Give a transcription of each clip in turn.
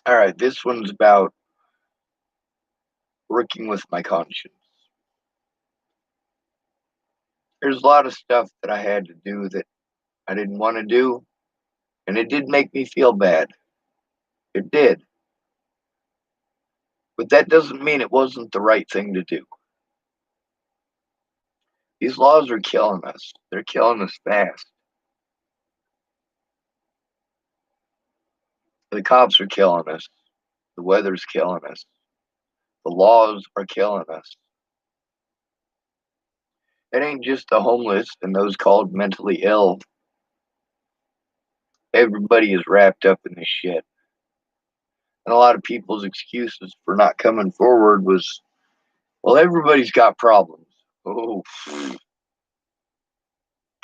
All right, this one's about working with my conscience. There's a lot of stuff that I had to do that I didn't want to do, and it did make me feel bad. It did. But that doesn't mean it wasn't the right thing to do. These laws are killing us. They're killing us fast. The cops are killing us. The weather's killing us. The laws are killing us. It ain't just the homeless and those called mentally ill. Everybody is wrapped up in this shit. And a lot of people's excuses for not coming forward was, well, everybody's got problems. Oh,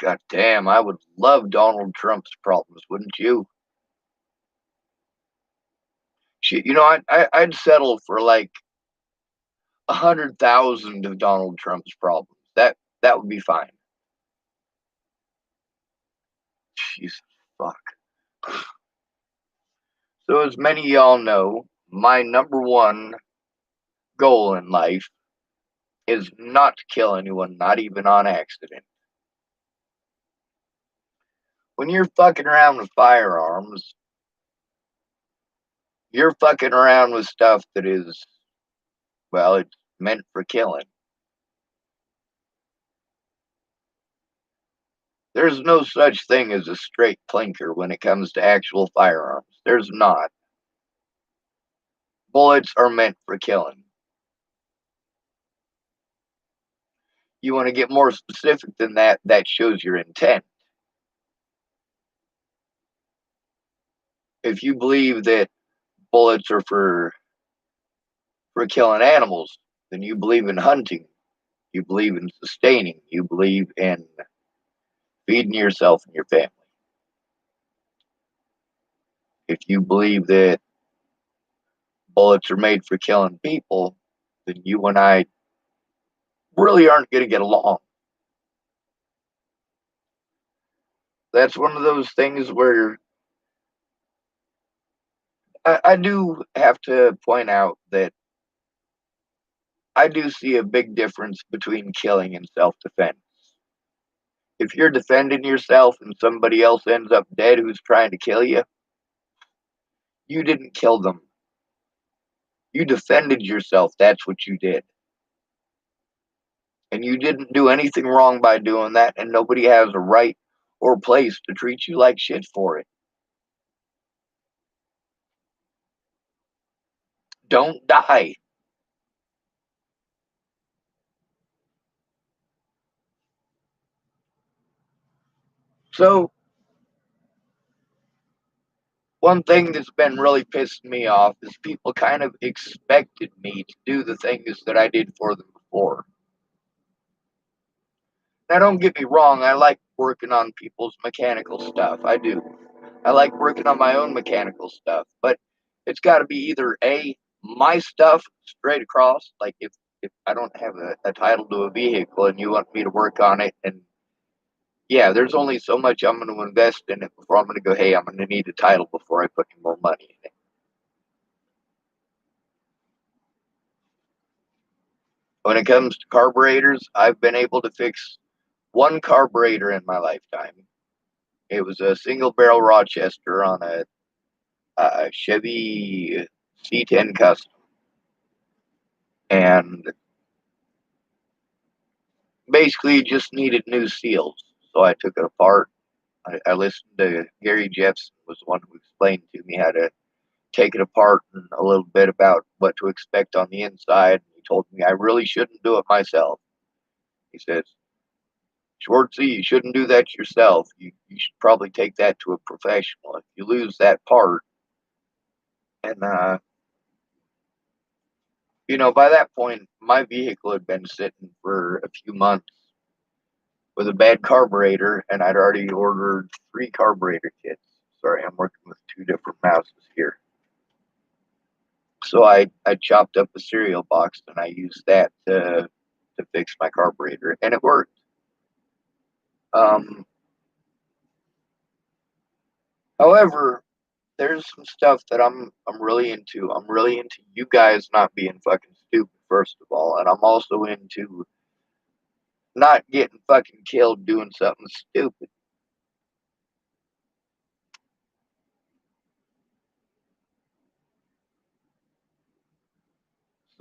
god damn, I would love Donald Trump's problems, wouldn't you? Shit, I'd settle for like 100,000 of Donald Trump's problems. That would be fine. Jesus fuck. So as many of y'all know, my number one goal in life is not to kill anyone, not even on accident. When you're fucking around with firearms, you're fucking around with stuff that is, well, it's meant for killing. There's no such thing as a straight clinker when it comes to actual firearms. There's not. Bullets are meant for killing. You want to get more specific than that, that shows your intent. If you believe that bullets are for killing animals, then you believe in hunting. You believe in sustaining. You believe in feeding yourself and your family. If you believe that bullets are made for killing people, then you and I really aren't going to get along. That's one of those things where I do have to point out that I do see a big difference between killing and self-defense. If you're defending yourself and somebody else ends up dead who's trying to kill you, you didn't kill them. You defended yourself. That's what you did. And you didn't do anything wrong by doing that, and nobody has a right or place to treat you like shit for it. Don't die. So, one thing that's been really pissing me off is people kind of expected me to do the things that I did for them before. Now, don't get me wrong, I like working on people's mechanical stuff. I do. I like working on my own mechanical stuff, but it's got to be either A, my stuff straight across, like if I don't have a title to a vehicle and you want me to work on it, and yeah, there's only so much I'm going to invest in it before I'm going to go, hey, I'm going to need a title before I put any more money in it. When it comes to carburetors, I've been able to fix one carburetor in my lifetime. It was a single barrel Rochester on a Chevy C10 Custom. And basically, it just needed new seals. So I took it apart. I listened to Gary Jepson, was the one who explained to me how to take it apart and a little bit about what to expect on the inside. He told me I really shouldn't do it myself. He says, Schwartzy, you shouldn't do that yourself. You should probably take that to a professional. If you lose that part, and by that point, my vehicle had been sitting for a few months with a bad carburetor, and I'd already ordered 3 carburetor kits. Sorry, I'm working with 2 different mouses here. So I chopped up a cereal box and I used that to fix my carburetor, and it worked. Um, However, there's some stuff that I'm really into. I'm really into you guys not being fucking stupid, first of all, and I'm also into not getting fucking killed doing something stupid.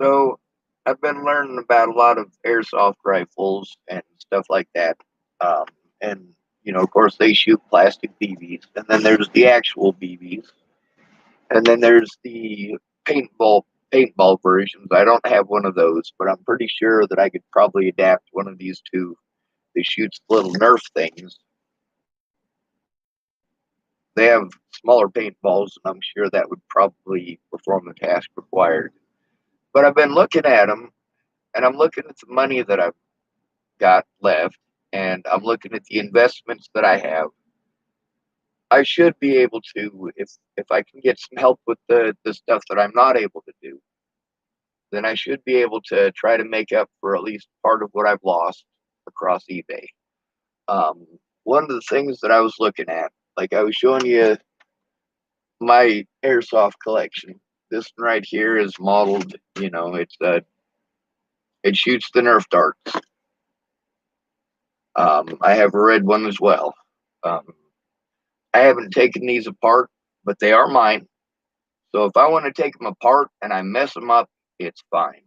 So I've been learning about a lot of airsoft rifles and stuff like that. Um, and of course, they shoot plastic BBs, and then there's the actual BBs, and then there's the paintball versions. I don't have one of those, but I'm pretty sure that I could probably adapt one of these two that shoots little Nerf things. They have smaller paintballs, and I'm sure that would probably perform the task required. But I've been looking at them, and I'm looking at the money that I've got left, and I'm looking at the investments that I have. I should be able to, if I can get some help with the stuff that I'm not able to do, then I should be able to try to make up for at least part of what I've lost across eBay. Um, One of the things that I was looking at, like I was showing you my airsoft collection. This one right here is modeled. It shoots the Nerf darts. I have a red one as well. Um, I haven't taken these apart, but they are mine. So if I want to take them apart and I mess them up, it's fine.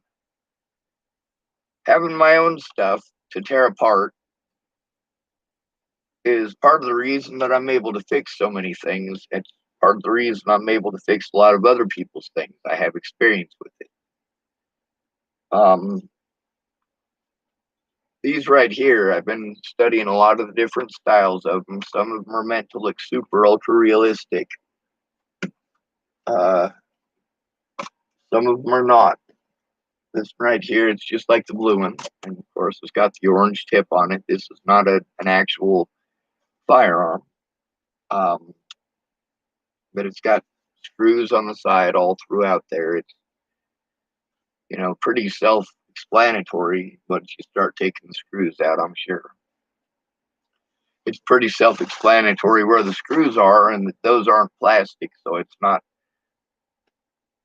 Having my own stuff to tear apart is part of the reason that I'm able to fix so many things. It's part of the reason I'm able to fix a lot of other people's things. I have experience with it. Um, these right here, I've been studying a lot of the different styles of them. Some of them are meant to look super ultra realistic. Uh, some of them are not. This right here, it's just like the blue one, and of course, it's got the orange tip on it. This is not an actual firearm, um, but it's got screws on the side all throughout there. It's pretty self-explanatory once you start taking the screws out. I'm sure it's pretty self-explanatory where the screws are, and that those aren't plastic, so it's not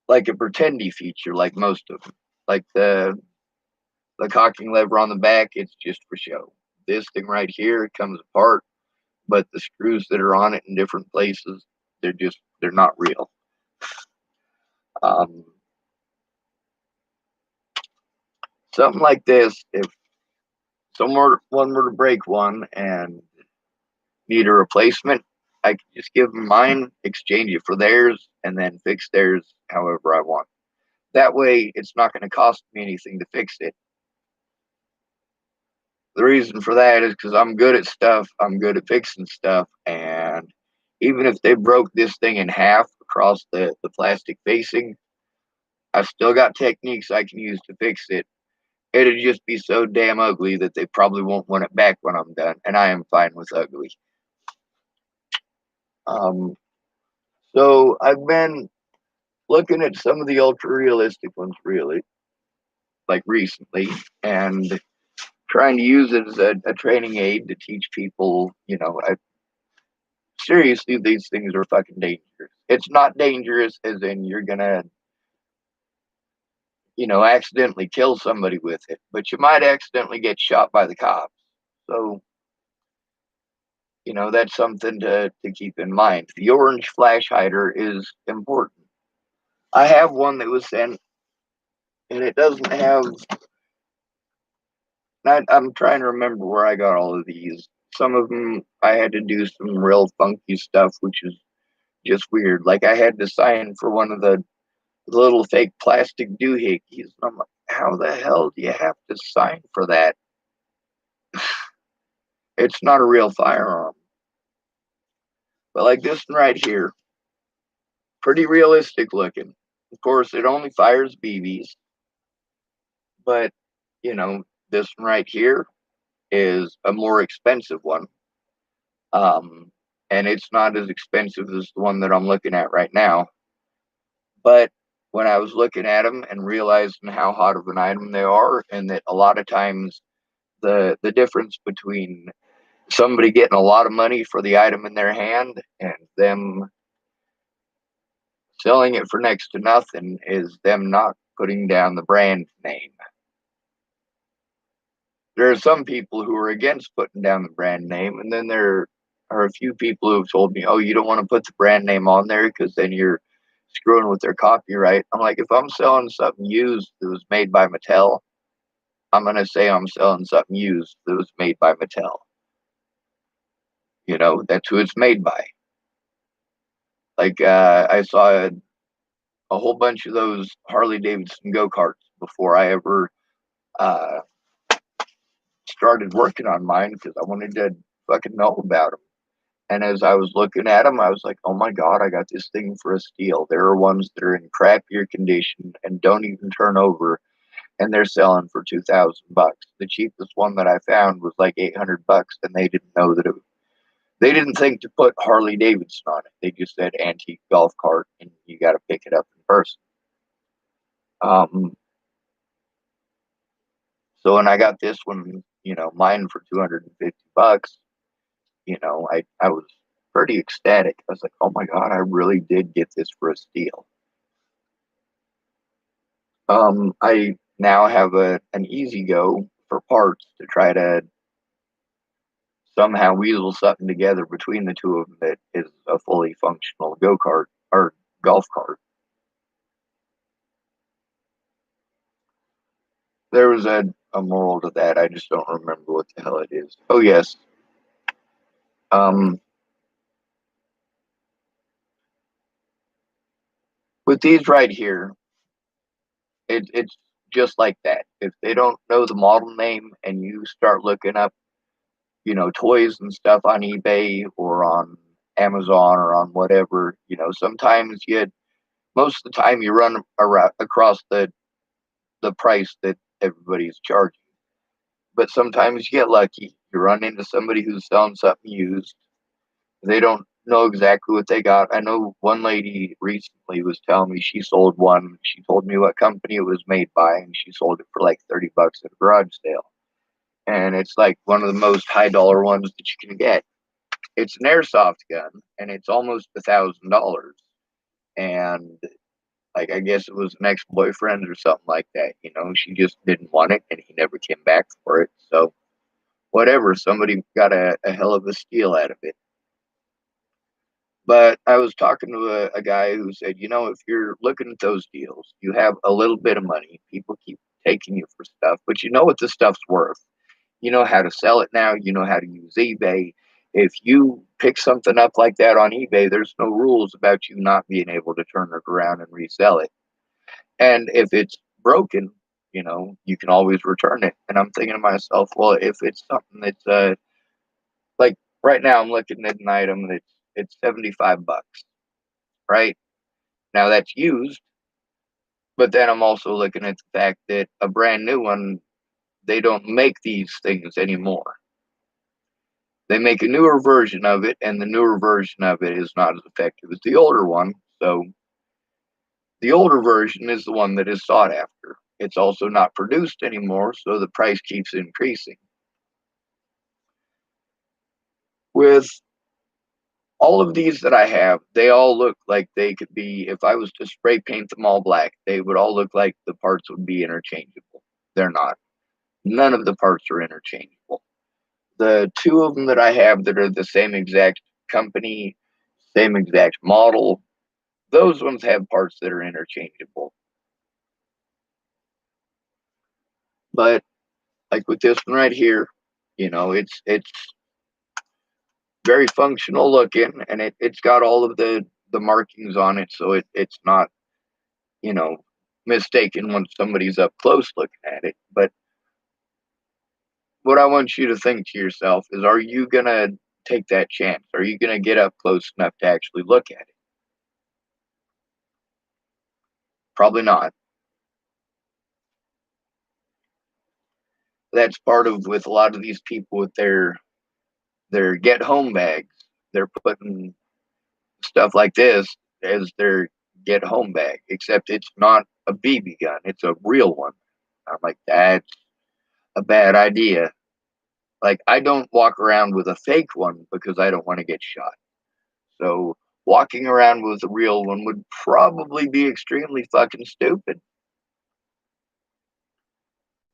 like a pretendy feature like most of them. Like the cocking lever on the back, it's just for show. This thing right here comes apart, but the screws that are on it in different places, they're not real. Um, Something like this, if one were to break one and need a replacement, I can just give them mine, exchange it for theirs, and then fix theirs however I want. That way, it's not going to cost me anything to fix it. The reason for that is because I'm good at stuff. I'm good at fixing stuff, and even if they broke this thing in half across the plastic facing, I've still got techniques I can use to fix it. It'd just be so damn ugly that they probably won't want it back when I'm done, and I am fine with ugly. Um, so I've been looking at some of the ultra realistic ones, really, like recently, and trying to use it as a training aid to teach people. Seriously, these things are fucking dangerous. It's not dangerous as in you're gonna, accidentally kill somebody with it, but you might accidentally get shot by the cops. So, that's something to keep in mind. The orange flash hider is important. I have one that was sent, and it doesn't have. I'm trying to remember where I got all of these. Some of them I had to do some real funky stuff, which is just weird. Like I had to sign for one of the little fake plastic doohickeys. And I'm like, how the hell do you have to sign for that? It's not a real firearm. But like this one right here, pretty realistic looking. Of course, it only fires BBs, but you know, this one right here is a more expensive one. Um, and it's not as expensive as the one that I'm looking at right now. But when I was looking at them and realizing how hot of an item they are, and that a lot of times the difference between somebody getting a lot of money for the item in their hand and them selling it for next to nothing is them not putting down the brand name. There are some people who are against putting down the brand name, and then there are a few people who have told me, "Oh, you don't want to put the brand name on there because then you're screwing with their copyright." I'm like, if I'm selling something used that was made by Mattel, I'm gonna say I'm selling something used that was made by Mattel. You know, that's who it's made by. Like I saw a whole bunch of those Harley Davidson go karts before I ever uh, started working on mine because I wanted to fucking know about them. And as I was looking at them, I was like, oh my God, I got this thing for a steal. There are ones that are in crappier condition and don't even turn over, and they're selling for $2,000. The cheapest one that I found was like $800, and they didn't know that they didn't think to put Harley Davidson on it. They just said antique golf cart, and you got to pick it up in person. Um, so when I got this one, mine for $250, I was pretty ecstatic. I was like, oh my God, I really did get this for a steal. I now have an easy go for parts to try to somehow weasel something together between the two of them that is a fully functional go kart or golf cart. There was a moral to that. I just don't remember what the hell it is. Oh yes. Um, with these right here, it's just like that. If they don't know the model name and you start looking up, toys and stuff on eBay or on Amazon or on whatever, sometimes most of the time you run across the price that everybody's charging. But sometimes you get lucky. You run into somebody who's selling something used. They don't know exactly what they got. I know one lady recently was telling me she sold one. She told me what company it was made by, and she sold it for like $30 at a garage sale. And it's like one of the most high dollar ones that you can get. It's an airsoft gun, and it's almost $1,000. And like I guess it was an ex boyfriend or something like that. She just didn't want it, and he never came back for it. So whatever, somebody got a hell of a steal out of it. But I was talking to a guy who said, if you're looking at those deals, you have a little bit of money. People keep taking you for stuff, but you know what the stuff's worth. You know how to sell it now. You know how to use eBay. If you pick something up like that on eBay, there's no rules about you not being able to turn it around and resell it. And if it's broken, you can always return it. And I'm thinking to myself, well, if it's something that's like right now, I'm looking at an item that's it's $75, right? Now that's used, but then I'm also looking at the fact that a brand new one, they don't make these things anymore. They make a newer version of it, and the newer version of it is not as effective as the older one. So the older version is the one that is sought after. It's also not produced anymore, so the price keeps increasing. With all of these that I have, they all look like they could be, if I was to spray paint them all black, they would all look like the parts would be interchangeable. They're not. None of the parts are interchangeable. The two of them that I have that are the same exact company, same exact model, those ones have parts that are interchangeable. But like with this one right here, it's very functional looking, and it's got all of the markings on it, so it's not you know mistaken when somebody's up close looking at it. But what I want you to think to yourself is, are you gonna take that chance? Are you gonna get up close enough to actually look at it? Probably not. That's part of with a lot of these people with their get home bags. They're putting stuff like this as their get home bag, except it's not a BB gun, it's a real one. I'm like, that's a bad idea. Like, I don't walk around with a fake one because I don't want to get shot. So walking around with a real one would probably be extremely fucking stupid.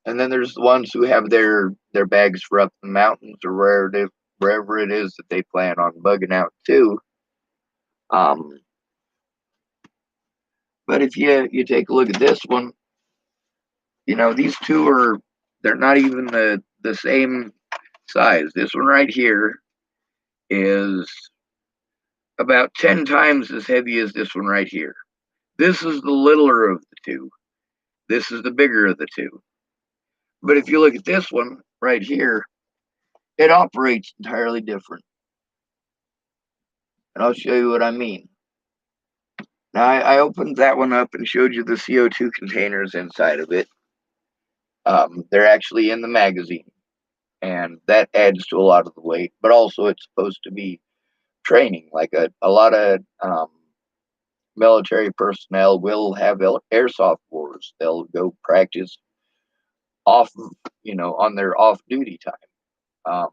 And then there's the ones who have their bags for up in the mountains or wherever it is that they plan on bugging out to. Um, but if you take a look at this one, these two they're not even the same size. This one right here is about 10 times as heavy as this one right here. This is the littler of the two. This is the bigger of the two. But if you look at this one right here, it operates entirely different. And I'll show you what I mean. Now, I opened that one up and showed you the CO2 containers inside of it. They're actually in the magazine, and that adds to a lot of the weight, but also it's supposed to be training. Like a lot of military personnel will have airsoft wars. They'll go practice off, on their off duty time.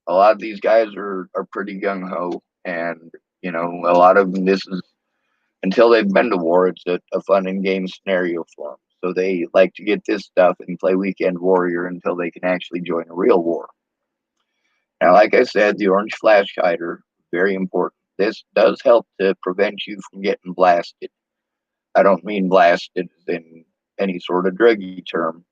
A lot of these guys are pretty gung ho, and a lot of them, this is until they've been to war, it's a fun and game scenario for them. So they like to get this stuff and play Weekend Warrior until they can actually join a real war. Now, like I said, the orange flash hider, very important. This does help to prevent you from getting blasted. I don't mean blasted as in any sort of druggy term.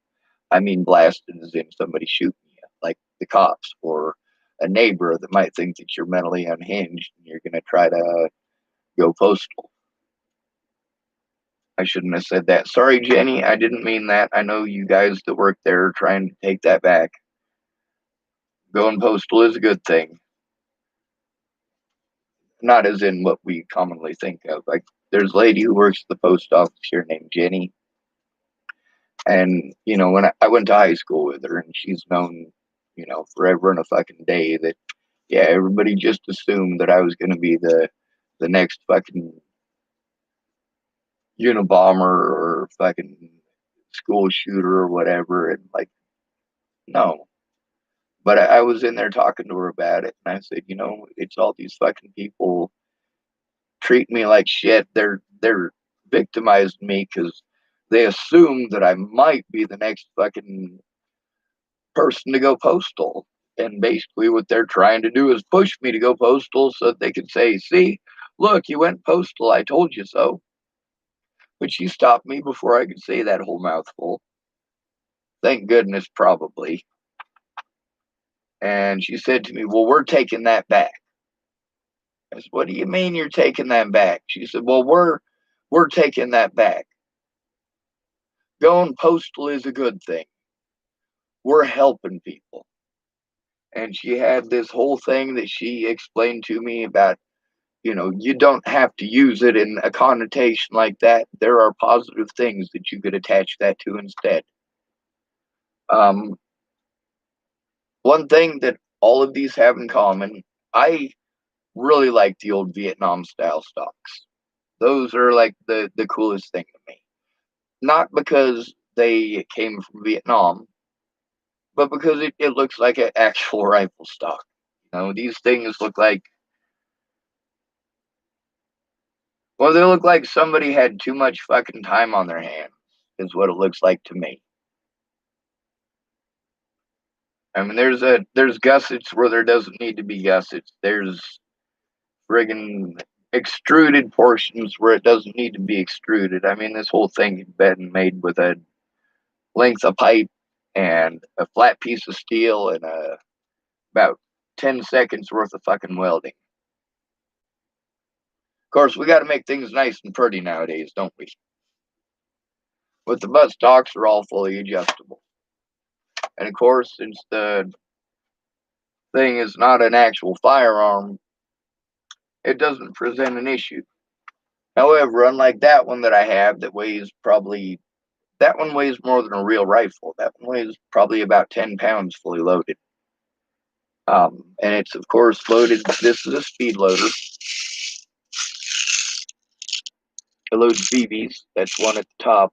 I mean blasted as in somebody shooting you, like the cops or a neighbor that might think that you're mentally unhinged and you're going to try to go postal. I shouldn't have said that. Sorry, Jenny. I didn't mean that. I know you guys that work there are trying to take that back. Going postal is a good thing. Not as in what we commonly think of. Like, there's a lady who works at the post office here named Jenny. And, when I went to high school with her, and she's known, forever and a fucking day that, yeah, everybody just assumed that I was going to be the next fucking Unabomber or fucking school shooter or whatever. And, like, no. But I was in there talking to her about it, and I said, it's all these fucking people treat me like shit. They're victimizing me because they assume that I might be the next fucking person to go postal. And basically, what they're trying to do is push me to go postal so that they can say, "See, look, you went postal. I told you so." But she stopped me before I could say that whole mouthful. Thank goodness, probably. And she said to me, "Well, we're taking that back." I said, "What do you mean you're taking that back?" She said, "Well, we're taking that back. Going postal is a good thing. We're helping people." And she had this whole thing that she explained to me about, you don't have to use it in a connotation like that. There are positive things that you could attach that to instead. Um, One thing that all of these have in common, I really like the old Vietnam style stocks. Those are like the coolest thing to me. Not because they came from Vietnam, but because it looks like an actual rifle stock. These things look like, well, they look like somebody had too much fucking time on their hands, is what it looks like to me. I mean, there's gussets where there doesn't need to be gussets. There's friggin' extruded portions where it doesn't need to be extruded. I mean, this whole thing had been made with a length of pipe and a flat piece of steel and about 10 seconds worth of fucking welding. Of course, we got to make things nice and pretty nowadays, don't we? But the butt stocks are all fully adjustable. And of course, since the thing is not an actual firearm, it doesn't present an issue. However, unlike that one that I have that one weighs more than a real rifle. That one weighs probably about 10 pounds fully loaded. And it's, of course, loaded. This is a speed loader. It loads BBs. That's one at the top.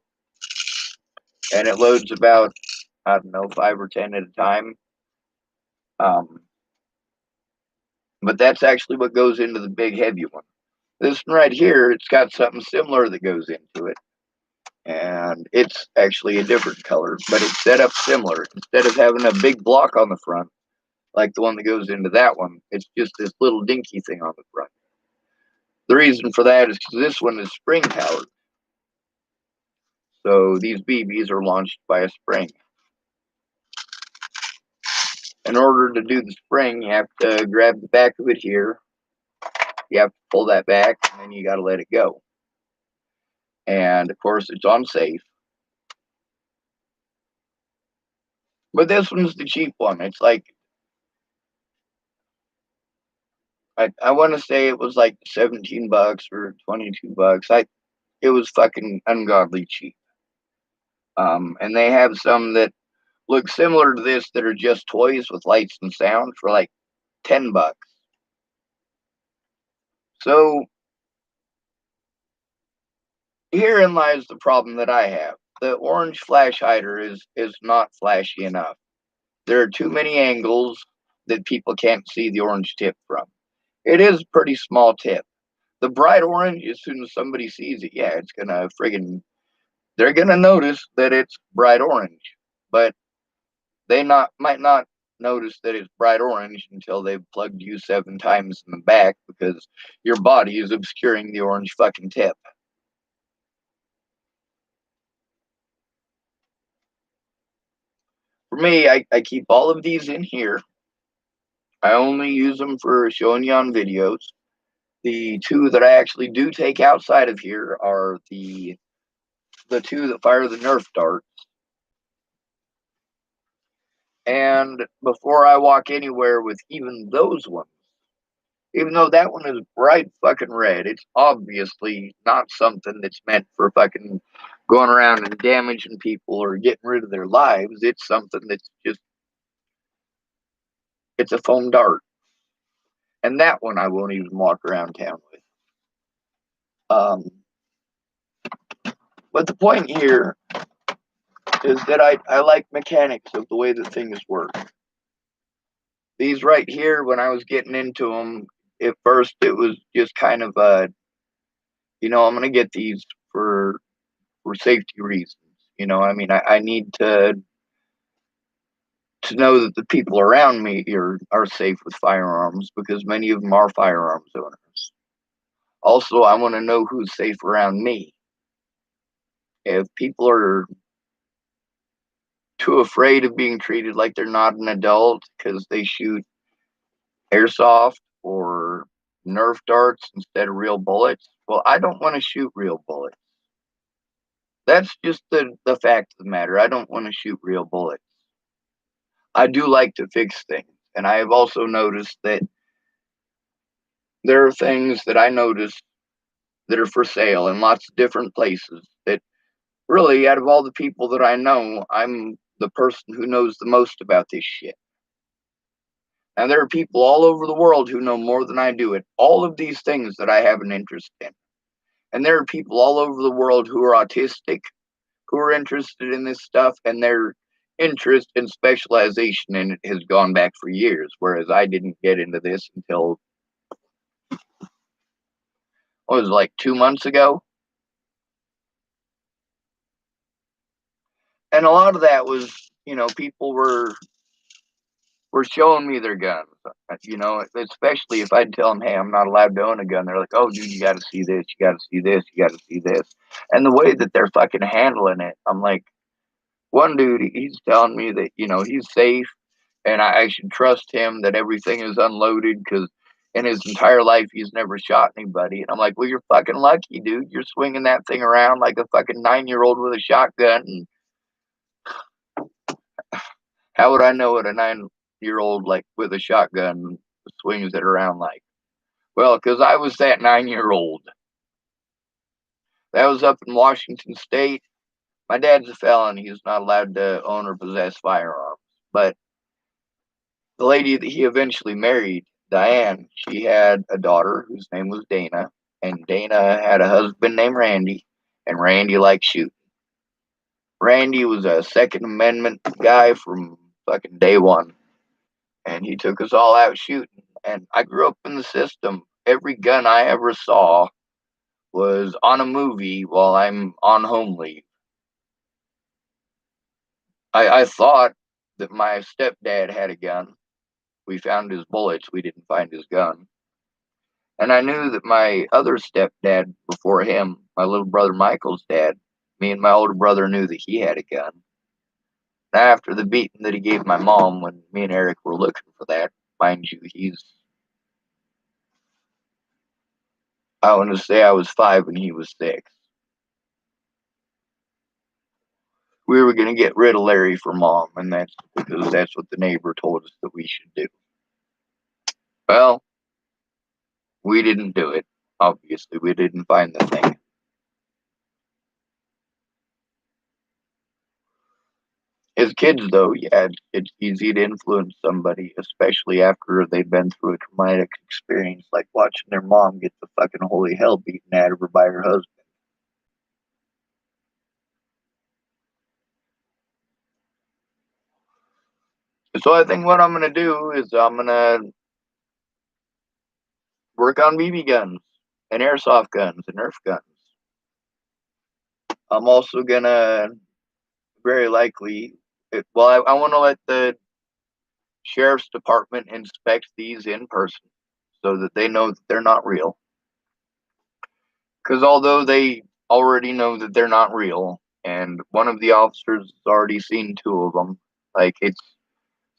And it loads about, I don't know, 5 or 10 at a time. Um, But that's actually what goes into the big heavy one. This one right here, it's got something similar that goes into it. And it's actually a different color, but it's set up similar. Instead of having a big block on the front, like the one that goes into that one, it's just this little dinky thing on the front. The reason for that is because this one is spring powered. So these BBs are launched by a spring. In order to do the spring, you have to grab the back of it here. You have to pull that back, and then you got to let it go. And of course, it's on safe. But this one's the cheap one. It's like, I want to say it was like 17 bucks or 22 bucks. It was fucking ungodly cheap. And they have some that look similar to this that are just toys with lights and sound for like 10 bucks. So herein lies the problem that I have. The orange flash hider is not flashy enough. There are too many angles that people can't see the orange tip from. It is a pretty small tip. The bright orange, as soon as somebody sees it, yeah, it's gonna friggin' they're gonna notice that it's bright orange. But they might not notice that it's bright orange until they've plugged you 7 times in the back because your body is obscuring the orange fucking tip. For me, I keep all of these in here. I only use them for showing you on videos. The two that I actually do take outside of here are the two that fire the Nerf dart. And before I walk anywhere with even those ones, even though that one is bright fucking red, it's obviously not something that's meant for fucking going around and damaging people or getting rid of their lives. It's something that's just, it's a foam dart. And that one I won't even walk around town with. But the point here is that I like mechanics of the way that things work. These right here, when I was getting into them, at first it was just kind of I'm gonna get these for safety reasons. I mean, I need to know that the people around me are safe with firearms because many of them are firearms owners. Also, I want to know who's safe around me. If people are too afraid of being treated like they're not an adult because they shoot airsoft or Nerf darts instead of real bullets, well, I don't want to shoot real bullets. That's just the fact of the matter. I don't want to shoot real bullets. I do like to fix things. And I have also noticed that there are things that I notice that are for sale in lots of different places that really, out of all the people that I know, I'm the person who knows the most about this shit. Now, there are people all over the world who know more than I do at all of these things that I have an interest in. And there are people all over the world who are autistic, who are interested in this stuff, and their interest and specialization in it has gone back for years, whereas I didn't get into this until, what was it, like 2 months ago? And a lot of that was, people were showing me their guns. Especially if I'd tell them, "Hey, I'm not allowed to own a gun." They're like, "Oh, dude, you got to see this. You got to see this. You got to see this." And the way that they're fucking handling it, I'm like, one dude, he's telling me that he's safe, and I should trust him that everything is unloaded because in his entire life he's never shot anybody. And I'm like, "Well, you're fucking lucky, dude. You're swinging that thing around like a fucking 9-year-old with a shotgun." And how would I know what a 9-year-old like with a shotgun swings it around like? Well, because I was that 9-year-old. That was up in Washington State. My dad's a felon. He's not allowed to own or possess firearms. But the lady that he eventually married, Diane, she had a daughter whose name was Dana. And Dana had a husband named Randy. And Randy liked shooting. Randy was a Second Amendment guy from fucking day one. And he took us all out shooting. and I grew up in the system. Every gun I ever saw was on a movie while I'm on home leave. I thought that my stepdad had a gun. We found his bullets, we didn't find his gun. And I knew that my other stepdad before him, my little brother Michael's dad, me and my older brother knew that he had a gun. After the beating that he gave my mom when me and Eric were looking for that, mind you, I want to say I was 5 and he was 6. We were going to get rid of Larry for mom, and that's because that's what the neighbor told us that we should do. Well, we didn't do it. Obviously, we didn't find the thing. As kids, though, yeah, it's easy to influence somebody, especially after they've been through a traumatic experience, like watching their mom get the fucking holy hell beaten out of her by her husband. So I think what I'm gonna do is I'm gonna work on BB guns and airsoft guns and Nerf guns. I'm also gonna very likely, I want to let the sheriff's department inspect these in person so that they know that they're not real. Because although they already know that they're not real, and one of the officers has already seen 2 of them, like it's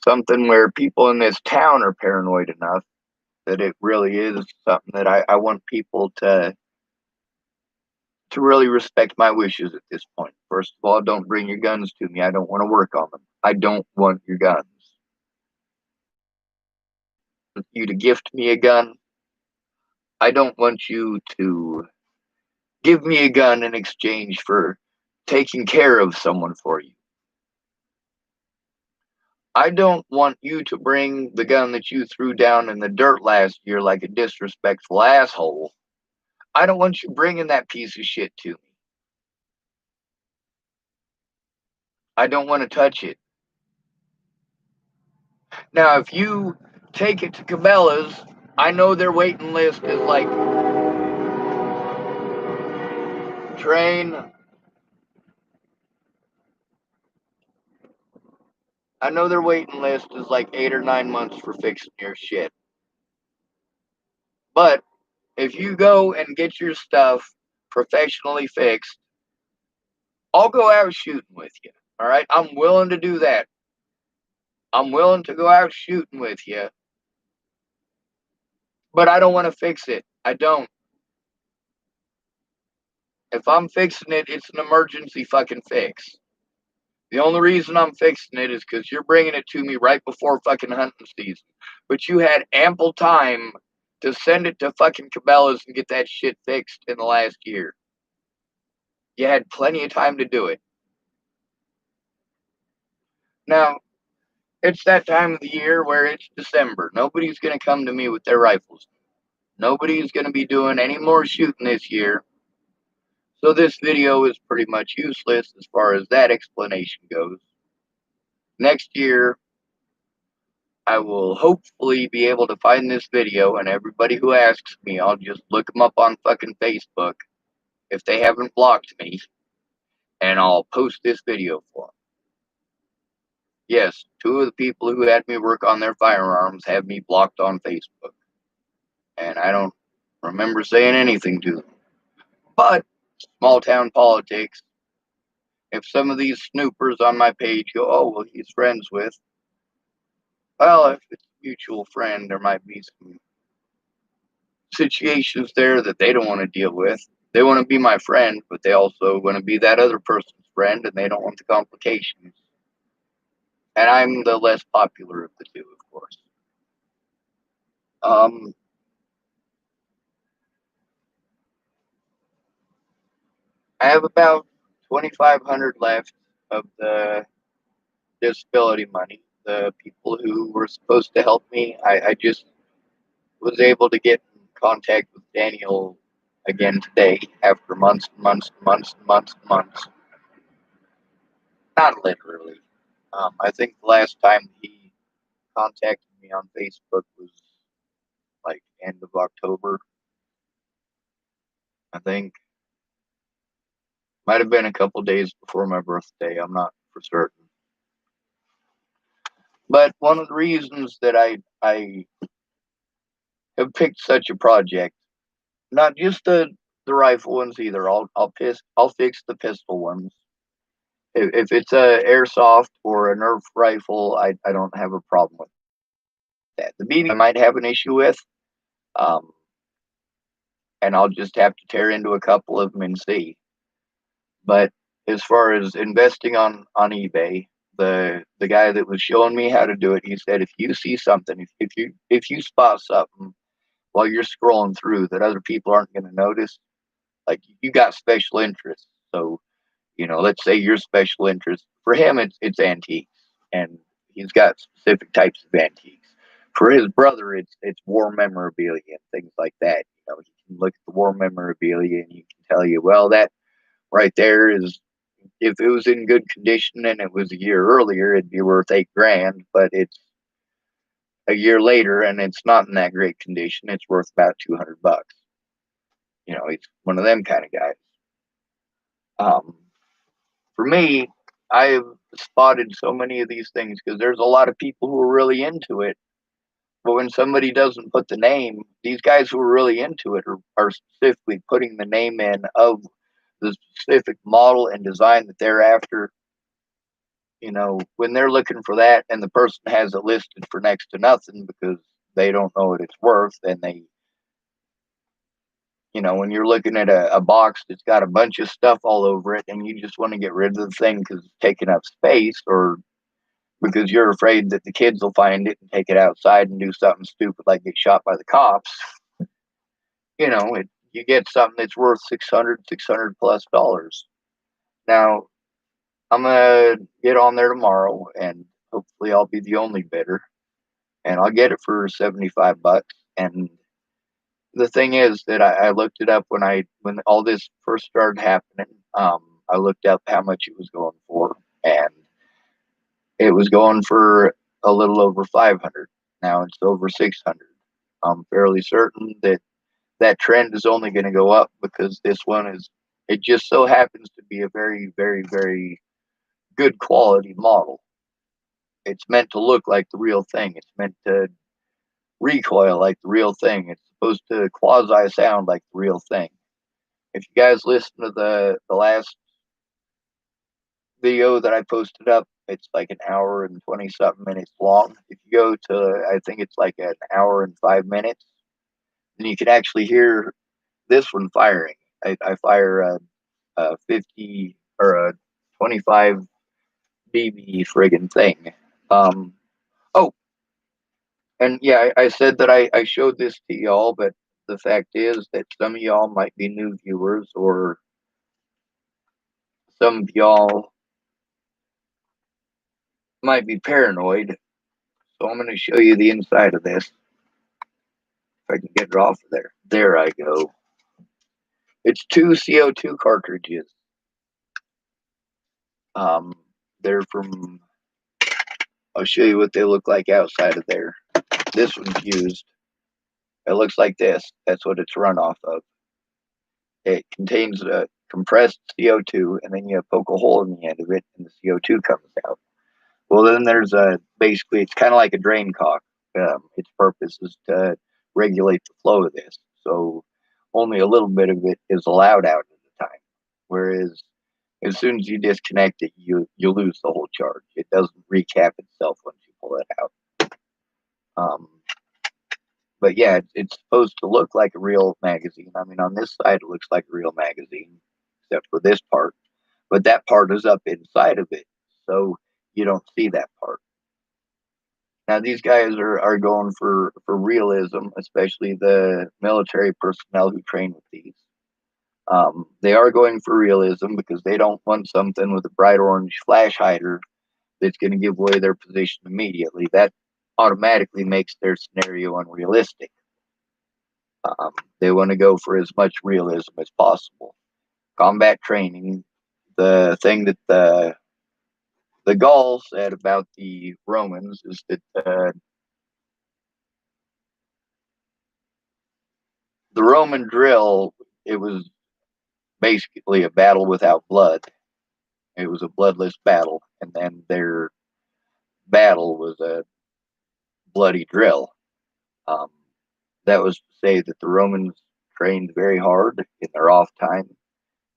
something where people in this town are paranoid enough that it really is something that I want people to really respect my wishes at this point. First of all, don't bring your guns to me. I don't want to work on them. I don't want your guns. You to gift me a gun. I don't want you to give me a gun in exchange for taking care of someone for you. I don't want you to bring the gun that you threw down in the dirt last year like a disrespectful asshole. I don't want you bringing that piece of shit to me. I don't want to touch it. Now, if you take it to Cabela's, I know their waiting list is like train. I know their waiting list is like 8 or 9 months for fixing your shit. But if you go and get your stuff professionally fixed, I'll go out shooting with you. All right. I'm willing to do that. I'm willing to go out shooting with you, but I don't want to fix it. I don't. If I'm fixing it, it's an emergency fucking fix. The only reason I'm fixing it is because you're bringing it to me right before fucking hunting season. But you had ample time to send it to fucking Cabela's and get that shit fixed in the last year. You had plenty of time to do it. Now, it's that time of the year where it's December. Nobody's going to come to me with their rifles. Nobody's going to be doing any more shooting this year. So this video is pretty much useless as far as that explanation goes. Next year, I will hopefully be able to find this video, and everybody who asks me, I'll just look them up on fucking Facebook if they haven't blocked me, and I'll post this video for them. Yes, 2 of the people who had me work on their firearms have me blocked on Facebook, and I don't remember saying anything to them. But small town politics. If some of these snoopers on my page go, oh, well, he's friends with, well, if it's a mutual friend, there might be some situations there that they don't want to deal with. They want to be my friend, but they also want to be that other person's friend, and they don't want the complications. And I'm the less popular of the 2, of course. I have about 2,500 left of the disability money. The people who were supposed to help me, I just was able to get in contact with Daniel again today after months and months and months and months and months. Not literally. I think the last time he contacted me on Facebook was like end of October, I think. Might have been a couple days before my birthday. I'm not for certain. But one of the reasons that I have picked such a project, not just the rifle ones either. I'll fix the pistol ones. If it's a airsoft or a Nerf rifle, I don't have a problem with that. The BB I might have an issue with, um, and I'll just have to tear into a couple of them and see. But as far as investing on eBay, the guy that was showing me how to do it, he said if you see something, if you spot something while you're scrolling through that other people aren't going to notice, like you got special interests. So let's say your special interest for him, it's antiques, and he's got specific types of antiques. For his brother, it's war memorabilia and things like that. He can look at the war memorabilia and he can tell you, well, that right there is, if it was in good condition and it was a year earlier, it'd be worth 8 grand. But it's a year later and it's not in that great condition. It's worth about $200. He's one of them kind of guys. Um, for me, I've spotted so many of these things because there's a lot of people who are really into it. But when somebody doesn't put the name, these guys who are really into it are specifically putting the name in of the specific model and design that they're after. When they're looking for that and the person has it listed for next to nothing because they don't know what it's worth, and when you're looking at a box that's got a bunch of stuff all over it and you just want to get rid of the thing because it's taking up space, or because you're afraid that the kids will find it and take it outside and do something stupid like get shot by the cops, you get something that's worth 600 plus dollars. Now, I'm gonna get on there tomorrow and hopefully I'll be the only bidder and I'll get it for $75. And the thing is that I looked it up when all this first started happening. I looked up how much it was going for, and it was going for a little over 500. Now it's over 600. I'm fairly certain that that trend is only going to go up because this one is. It just so happens to be a very, very, very good quality model. It's meant to look like the real thing. It's meant to recoil like the real thing. It's supposed to quasi sound like the real thing. If you guys listen to the last video that I posted up, it's like an hour and 20 something minutes long. If you go to, I think it's like an hour and 5 minutes, then you can actually hear this one firing. I fire a 50 or a 25 BB friggin' thing. Oh, and yeah, I said that I showed this to y'all, but the fact is that some of y'all might be new viewers, or some of y'all might be paranoid. So I'm going to show you the inside of this. If I can get it off of there. There I go. It's 2 CO2 cartridges. Um, they're from, I'll show you what they look like outside of there. This one's used. It looks like this. That's what it's run off of. It contains a compressed CO2, and then you poke a hole in the end of it, and the CO2 comes out. Well, then there's basically, it's kind of like a drain cock. Its purpose is to regulate the flow of this. So only a little bit of it is allowed out at a time. Whereas as soon as you disconnect it, you lose the whole charge. It doesn't recap itself once you pull it out. But yeah, it's supposed to look like a real magazine. I mean, on this side, it looks like a real magazine, except for this part. But that part is up inside of it, so you don't see that part. Now, these guys are going for realism, especially the military personnel who train with these. They are going for realism because they don't want something with a bright orange flash hider that's going to give away their position immediately. That automatically makes their scenario unrealistic. They want to go for as much realism as possible. Combat training, the thing that the Gaul said about the Romans is that the Roman drill, it was basically a battle without blood. It was a bloodless battle, and then their battle was a bloody drill. Um, that was to say that the Romans trained very hard in their off time.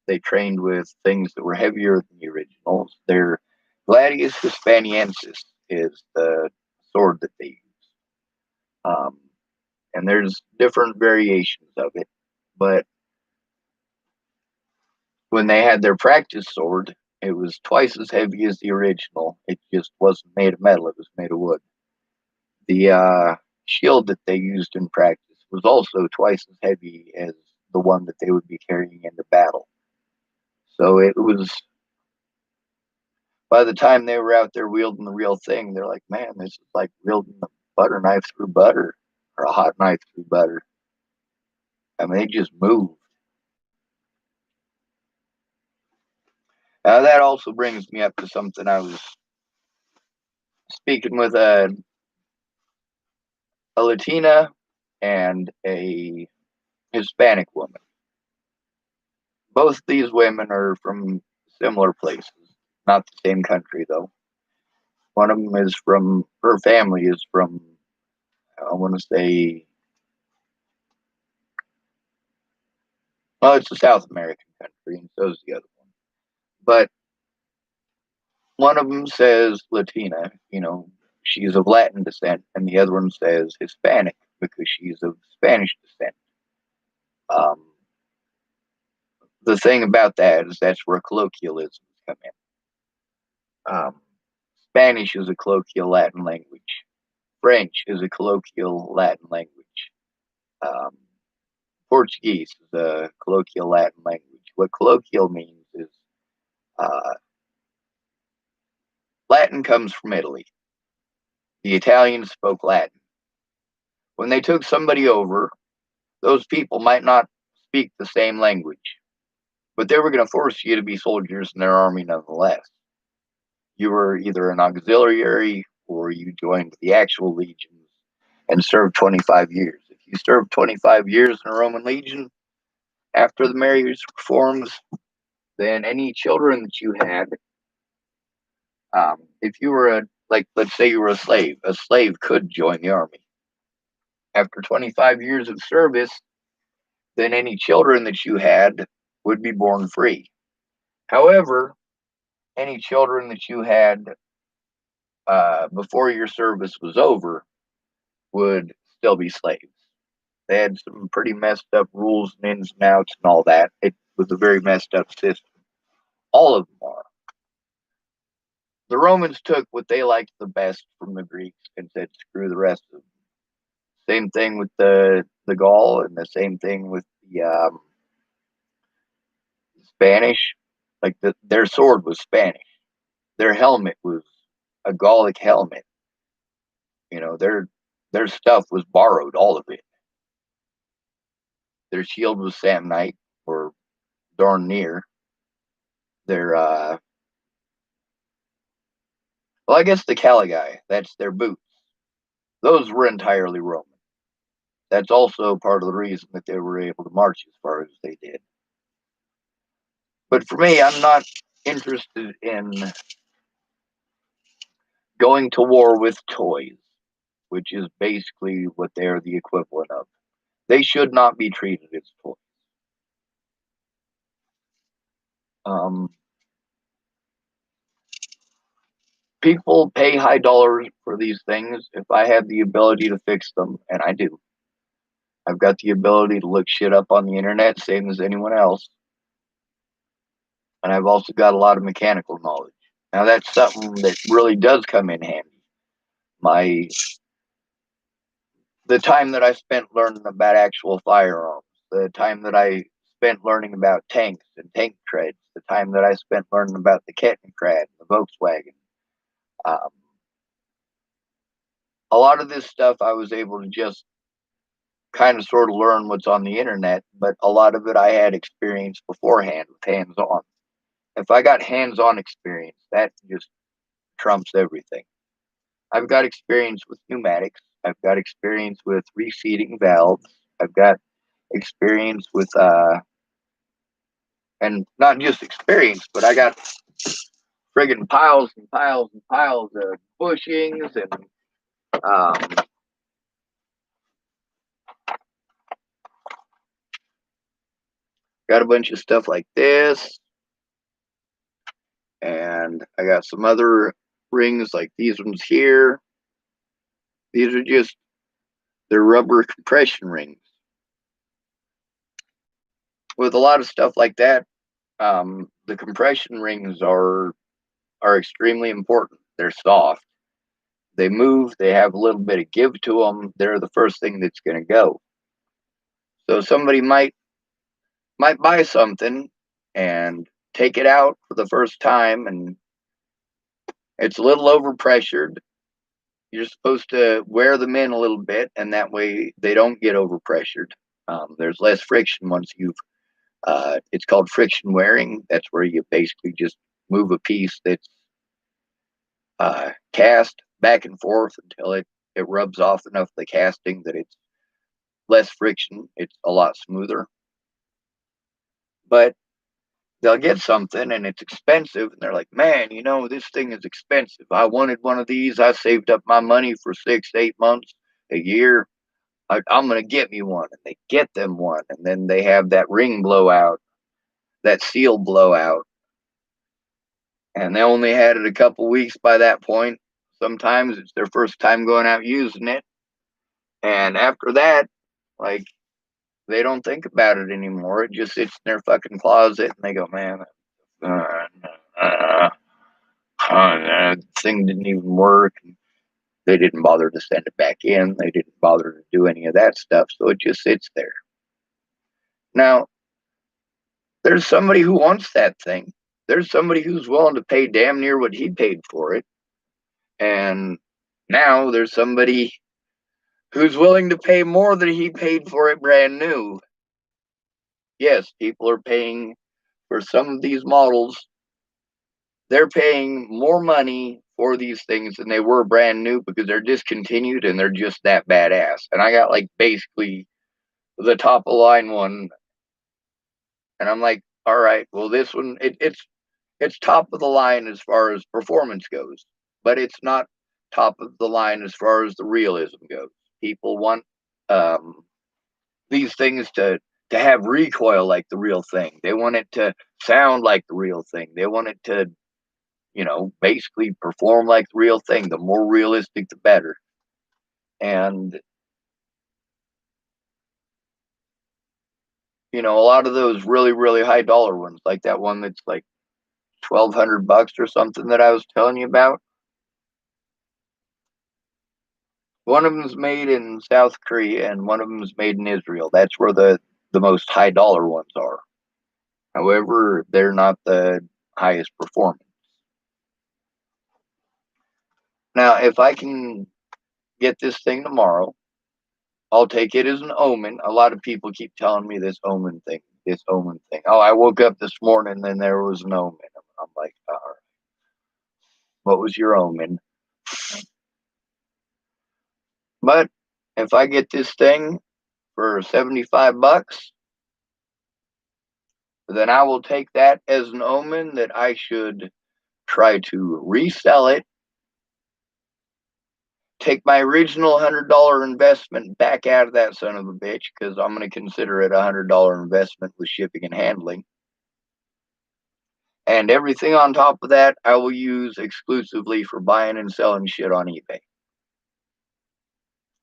They trained with things that were heavier than the originals. Their Gladius Hispaniensis is the sword that they use. Um, and there's different variations of it. But when they had their practice sword, it was twice as heavy as the original. It just wasn't made of metal, it was made of wood. The shield that they used in practice was also twice as heavy as the one that they would be carrying into battle. So it was, by the time they were out there wielding the real thing, they're like, man, this is like wielding a butter knife through butter or a hot knife through butter. I mean, they just moved. That also brings me up to something I was speaking with a Latina and a Hispanic woman. Both these women are from similar places, not the same country though. One of them is from, her family is from, I want to say, well, it's a South American country, and so is the other one. But one of them says Latina, she's of Latin descent, and the other one says Hispanic because she's of Spanish descent. Um, the thing about that is that's where colloquialisms come in. Spanish is a colloquial Latin language. French is a colloquial Latin language. Um, Portuguese is a colloquial Latin language. What colloquial means is uh, Latin comes from Italy. The Italians spoke Latin. When they took somebody over, those people might not speak the same language, but they were going to force you to be soldiers in their army nonetheless. You were either an auxiliary or you joined the actual legions and served 25 years. If you served 25 years in a Roman legion after the marriage reforms, then any children that you had, if you were let's say you were a slave could join the army. After 25 years of service, then any children that you had would be born free. However, any children that you had before your service was over would still be slaves. They had some pretty messed up rules and ins and outs and all that. It was a very messed up system. All of them are. The Romans took what they liked the best from the Greeks and said, screw the rest of them. Same thing with the Gaul, and the same thing with the Spanish. Like their sword was Spanish. Their helmet was a Gallic helmet. Their stuff was borrowed, all of it. Their shield was Samnite, or darn near. Their well, I guess the Caligae, that's their boots. Those were entirely Roman. That's also part of the reason that they were able to march as far as they did. But for me, I'm not interested in going to war with toys, which is basically what they're the equivalent of. They should not be treated as toys. People pay high dollars for these things. If I have the ability to fix them, and I do, I've got the ability to look shit up on the internet, same as anyone else. And I've also got a lot of mechanical knowledge. Now that's something that really does come in handy. The time that I spent learning about actual firearms, the time that I spent learning about tanks and tank treads, the time that I spent learning about the Kettenkrad, the Volkswagen. A lot of this stuff I was able to just kind of sort of learn what's on the internet, but a lot of it I had experience beforehand with hands-on. If I got hands-on experience, that just trumps everything. I've got experience with pneumatics. I've got experience with reseating valves. I've got experience with and not just experience, but I got friggin' piles and piles and piles of bushings and got a bunch of stuff like this, and I got some other rings like these ones here. These are just, they're rubber compression rings. With a lot of stuff like that, the compression rings are extremely important. They're soft. They move. They have a little bit of give to them. They're the first thing that's going to go. So somebody might buy something and take it out for the first time, and it's a little overpressured. You're supposed to wear them in a little bit, and that way they don't get overpressured. There's less friction once you've. It's called friction wearing. That's where you basically just move a piece that's cast back and forth until it rubs off enough of the casting that it's less friction. It's a lot smoother. But they'll get something and it's expensive, and they're like, man, this thing is expensive. I wanted one of these. I saved up my money for 6 to 8 months, a year. I'm going to get me one. And they get them one. And then they have that ring blowout, that seal blowout. And they only had it a couple weeks by that point. Sometimes it's their first time going out using it. And after that, like, they don't think about it anymore. It just sits in their fucking closet, and they go, man, the thing didn't even work. They didn't bother to send it back in. They didn't bother to do any of that stuff. So it just sits there. Now, there's somebody who wants that thing. There's somebody who's willing to pay damn near what he paid for it. And now there's somebody who's willing to pay more than he paid for it brand new. Yes, people are paying for some of these models. They're paying more money for these things than they were brand new because they're discontinued and they're just that badass. And I got like basically the top of the line one, and I'm like, all right, well, this one it's top of the line as far as performance goes, but it's not top of the line as far as the realism goes. People want these things to have recoil like the real thing. They want it to sound like the real thing. They want it to, basically perform like the real thing. The more realistic, the better. And a lot of those really, really high dollar ones, like that one that's like $1,200 or something that I was telling you about. One of them's made in South Korea and one of them's made in Israel. That's where the most high dollar ones are. However, they're not the highest performance. Now, if I can get this thing tomorrow, I'll take it as an omen. A lot of people keep telling me this omen thing. Oh, I woke up this morning and there was an omen. I'm like, all right, what was your omen? But if I get this thing for $75, then I will take that as an omen that I should try to resell it, take my original $100 investment back out of that son of a bitch, because I'm going to consider it a $100 investment with shipping and handling. And everything on top of that, I will use exclusively for buying and selling shit on eBay.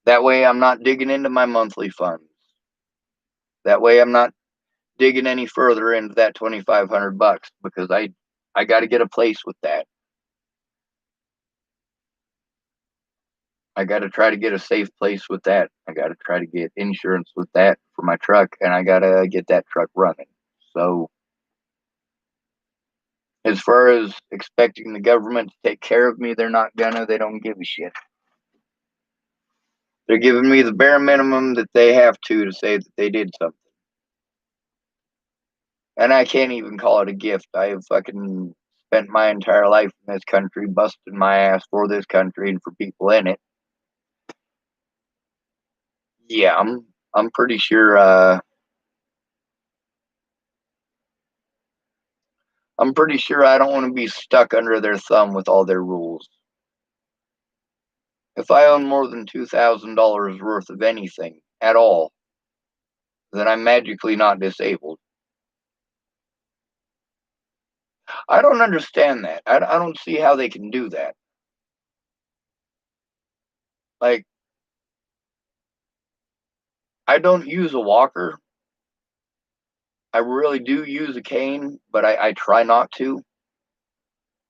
That way I'm not digging into my monthly funds. That way I'm not digging any further into that $2,500 because I got to get a place with that. I got to try to get a safe place with that. I got to try to get insurance with that for my truck, and I got to get that truck running. So as far as expecting the government to take care of me, they're not gonna. They don't give a shit. They're giving me the bare minimum that they have to say that they did something. And I can't even call it a gift. I have fucking spent my entire life in this country, busting my ass for this country and for people in it. Yeah, I'm pretty sure I'm pretty sure I don't want to be stuck under their thumb with all their rules. If I own more than $2,000 worth of anything at all, then I'm magically not disabled. I don't understand that. I don't see how they can do that. Like, I don't use a walker. I really do use a cane, but I try not to.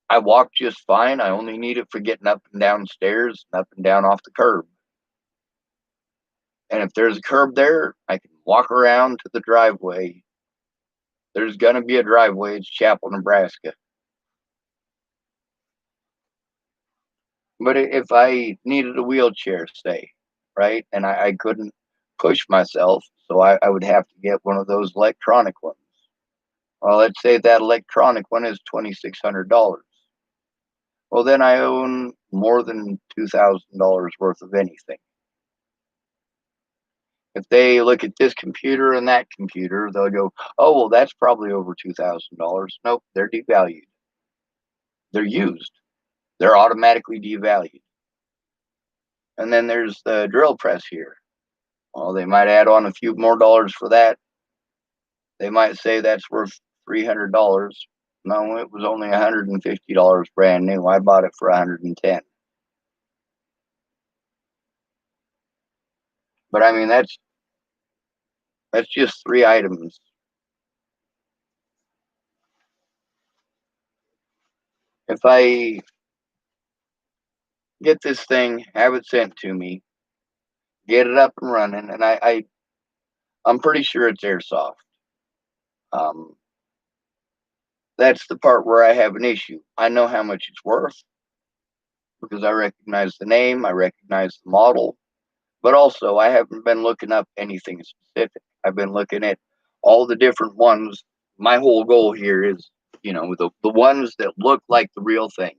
I walk just fine. I only need it for getting up and down stairs and up and down off the curb. And if there's a curb there, I can walk around to the driveway. There's going to be a driveway. It's Chapel, Nebraska. But if I needed a wheelchair, say, right, and I couldn't push myself, so I would have to get one of those electronic ones. Well, let's say that electronic one is $2,600. Well, then I own more than $2,000 worth of anything. If they look at this computer and that computer, they'll go, "Oh, well, that's probably over $2,000." Nope, they're devalued. They're used. They're automatically devalued. And then there's the drill press here. Well, they might add on a few more dollars for that. They might say that's worth $300. No, it was only $150 brand new. I bought it for $110. But I mean, that's just 3 items. If I get this thing, have it sent to me, get it up and running, and I'm pretty sure it's airsoft. Um, that's the part where I have an issue. I know how much it's worth because I recognize the name, I recognize the model, but also I haven't been looking up anything specific. I've been looking at all the different ones. My whole goal here is, the ones that look like the real thing,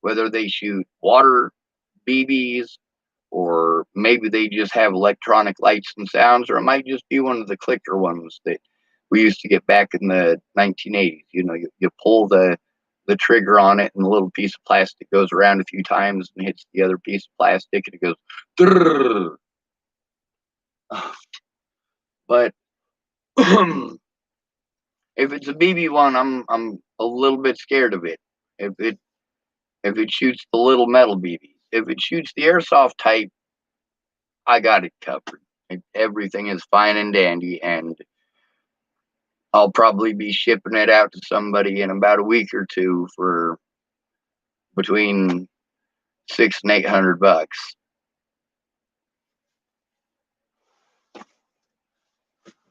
whether they shoot water, BBs, or maybe they just have electronic lights and sounds, or it might just be one of the clicker ones that we used to get back in the 1980s. You pull the trigger on it, and the little piece of plastic goes around a few times and hits the other piece of plastic, and it goes. Drrrr. But if it's a BB one, I'm a little bit scared of it. If it shoots the little metal BBs, if it shoots the airsoft type, I got it covered. Everything is fine and dandy, and I'll probably be shipping it out to somebody in about a week or two for between $600 and $800.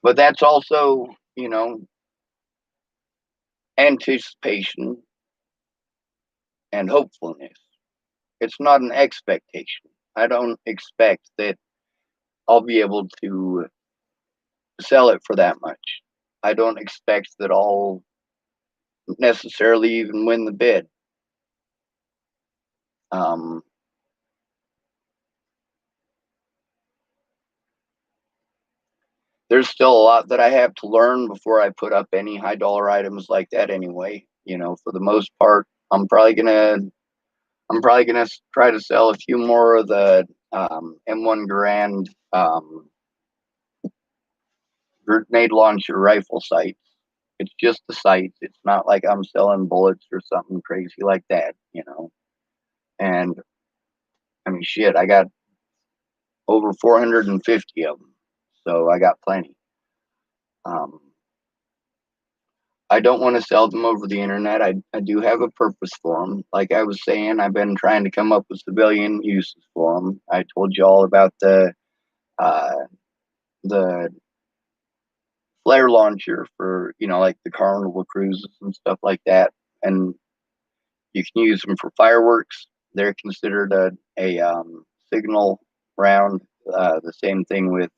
But that's also, anticipation and hopefulness. It's not an expectation. I don't expect that I'll be able to sell it for that much. I don't expect that I'll necessarily even win the bid. Um, there's still a lot that I have to learn before I put up any high dollar items like that anyway. For the most part, I'm probably gonna try to sell a few more of the M1 Garand grenade launcher rifle sights. It's just the sights. It's not like I'm selling bullets or something crazy like that. And I mean, shit, I got over 450 of them, so I got plenty. Um, I don't want to sell them over the internet. I do have a purpose for them. Like I was saying, I've been trying to come up with civilian uses for them. I told you all about uh, the flare launcher for like the carnival cruises and stuff like that, and you can use them for fireworks. They're considered a signal round. The same thing with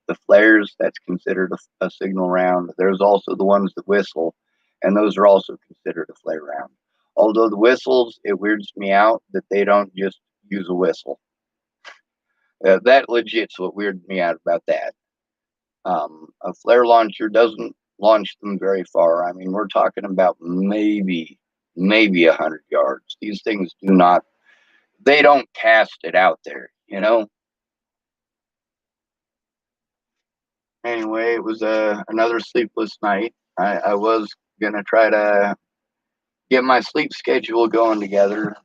the flares. That's considered a signal round. There's also the ones that whistle, and those are also considered a flare round. Although the whistles, it weirds me out that they don't just use a whistle. That legit's what weirded me out about that. A flare launcher doesn't launch them very far. I mean, we're talking about maybe 100 yards. These things do not, they don't cast it out there, you know? Anyway, it was another sleepless night. I was going to try to get my sleep schedule going together.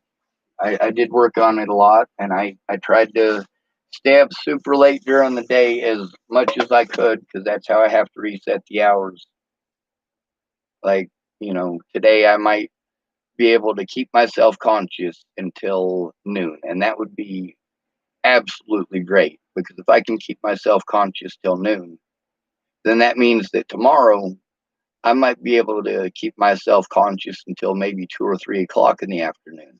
I did work on it a lot, and I tried to stay up super late during the day as much as I could because that's how I have to reset the hours. Like, today I might be able to keep myself conscious until noon, and that would be absolutely great because if I can keep myself conscious till noon, then that means that tomorrow I might be able to keep myself conscious until maybe 2 or 3 o'clock in the afternoon.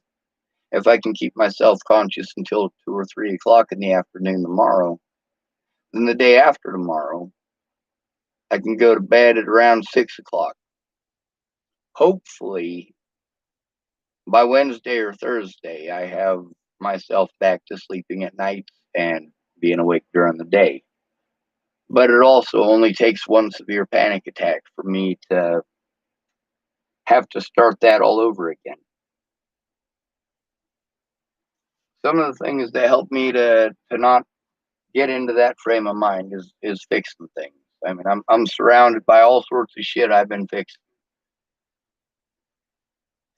If I can keep myself conscious until 2 or 3 o'clock in the afternoon tomorrow, then the day after tomorrow, I can go to bed at around 6 o'clock. Hopefully, by Wednesday or Thursday, I have myself back to sleeping at night and being awake during the day. But it also only takes one severe panic attack for me to have to start that all over again. Some of the things that help me to not get into that frame of mind is fixing things. I mean, I'm surrounded by all sorts of shit I've been fixing.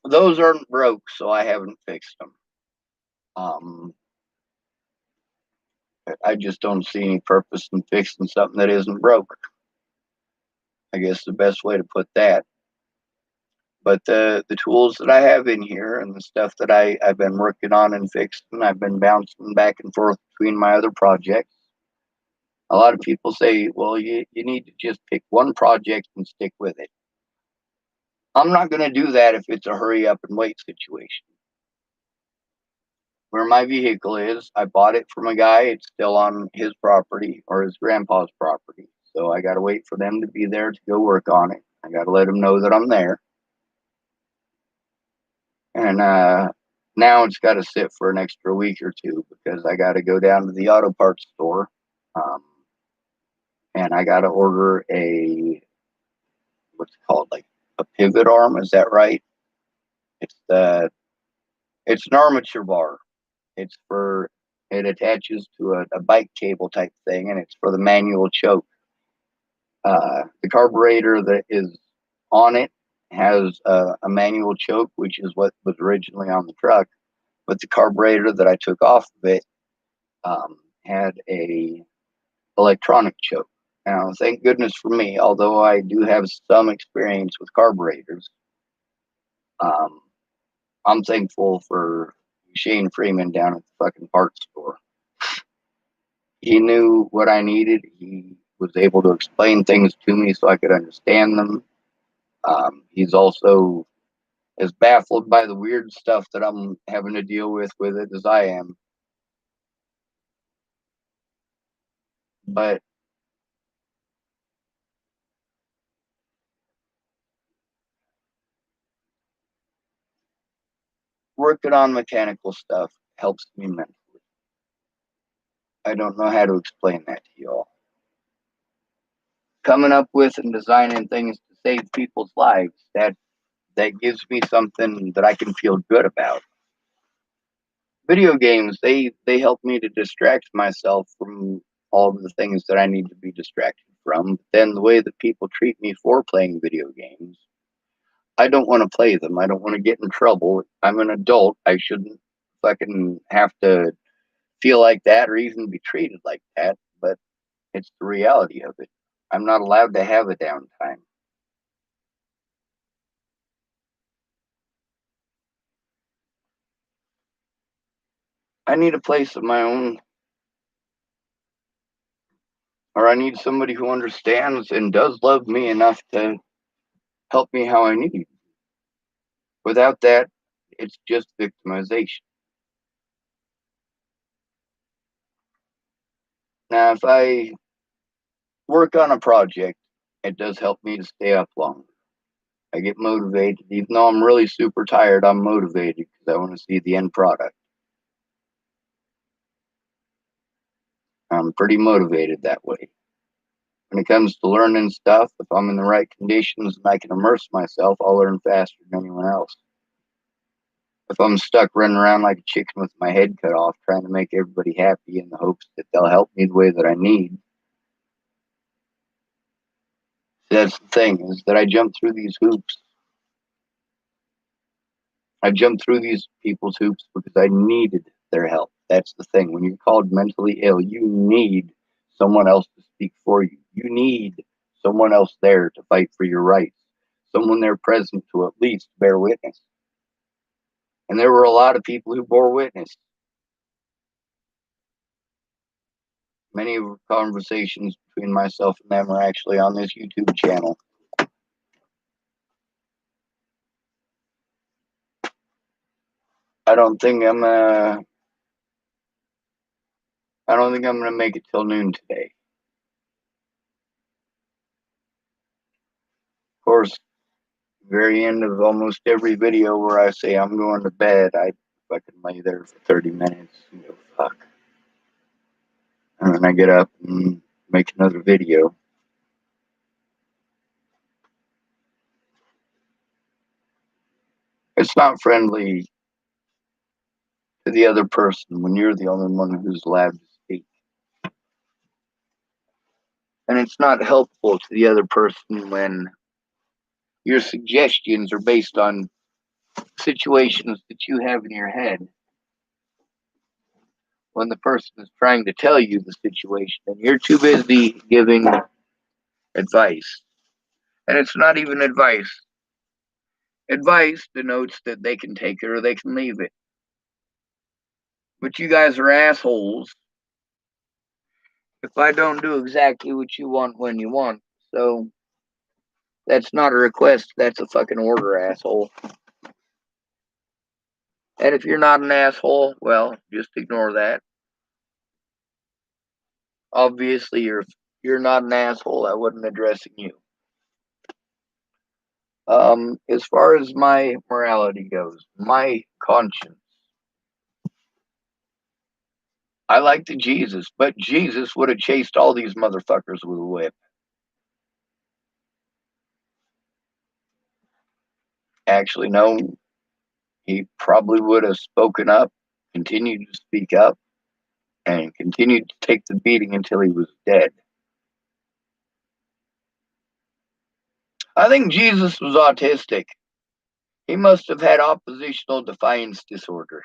Those aren't broke, so I haven't fixed them. Um, I just don't see any purpose in fixing something that isn't broke. I guess the best way to put that. But the tools that I have in here and the stuff that I've been working on and fixing, I've been bouncing back and forth between my other projects. A lot of people say, well, you need to just pick one project and stick with it. I'm not going to do that if it's a hurry up and wait situation. Where my vehicle is, I bought it from a guy. It's still on his property or his grandpa's property. So I got to wait for them to be there to go work on it. I got to let them know that I'm there. And now it's got to sit for an extra week or two because I got to go down to the auto parts store. Um, and I got to order what's it called, like a pivot arm. Is that right? It's the, it's an armature bar. It's for, it attaches to a bike cable type thing, and it's for the manual choke. The carburetor that is on it has a manual choke, which is what was originally on the truck. But the carburetor that I took off of it had a electronic choke. Now, thank goodness for me, although I do have some experience with carburetors, um, I'm thankful for Shane Freeman down at the fucking parts store. He knew what I needed. He was able to explain things to me so I could understand them. He's also as baffled by the weird stuff that I'm having to deal with it as I am. But working on mechanical stuff helps me mentally. I don't know how to explain that to y'all. Coming up with and designing things to save people's lives, that gives me something that I can feel good about. Video games, they help me to distract myself from all of the things that I need to be distracted from. But then the way that people treat me for playing video games, I don't want to play them. I don't want to get in trouble. I'm an adult. I shouldn't fucking have to feel like that or even be treated like that, but it's the reality of it. I'm not allowed to have a downtime. I need a place of my own, or I need somebody who understands and does love me enough to help me how I need. Without that, it's just victimization. Now, if I work on a project, it does help me to stay up longer. I get motivated. Even though I'm really super tired, I'm motivated because I want to see the end product. I'm pretty motivated that way. When it comes to learning stuff, if I'm in the right conditions and I can immerse myself, I'll learn faster than anyone else. If I'm stuck running around like a chicken with my head cut off, trying to make everybody happy in the hopes that they'll help me the way that I need, that's the thing, is that I jump through these hoops. I jumped through these people's hoops because I needed their help. That's the thing. When you're called mentally ill, you need someone else to speak for you. You need someone else there to fight for your rights. Someone there present to at least bear witness. And there were a lot of people who bore witness. Many of the conversations between myself and them are actually on this YouTube channel. I don't think I'm gonna make it till noon today. Of course, very end of almost every video where I say I'm going to bed, I fucking lay there for 30 minutes and go, fuck. And then I get up and make another video. It's not friendly to the other person when you're the only one who's allowed to speak. And it's not helpful to the other person when your suggestions are based on situations that you have in your head. When the person is trying to tell you the situation and you're too busy giving advice. And it's not even advice. Advice denotes that they can take it or they can leave it. But you guys are assholes if I don't do exactly what you want when you want. So that's not a request, that's a fucking order, asshole. And if you're not an asshole, well, just ignore that. Obviously, you're not an asshole. I wasn't addressing you. As far as my morality goes, my conscience, I like the Jesus, but Jesus would have chased all these motherfuckers with a whip. Actually, no, he probably would have spoken up, continued to speak up, and continued to take the beating until he was dead. I think Jesus was autistic. He must have had oppositional defiance disorder.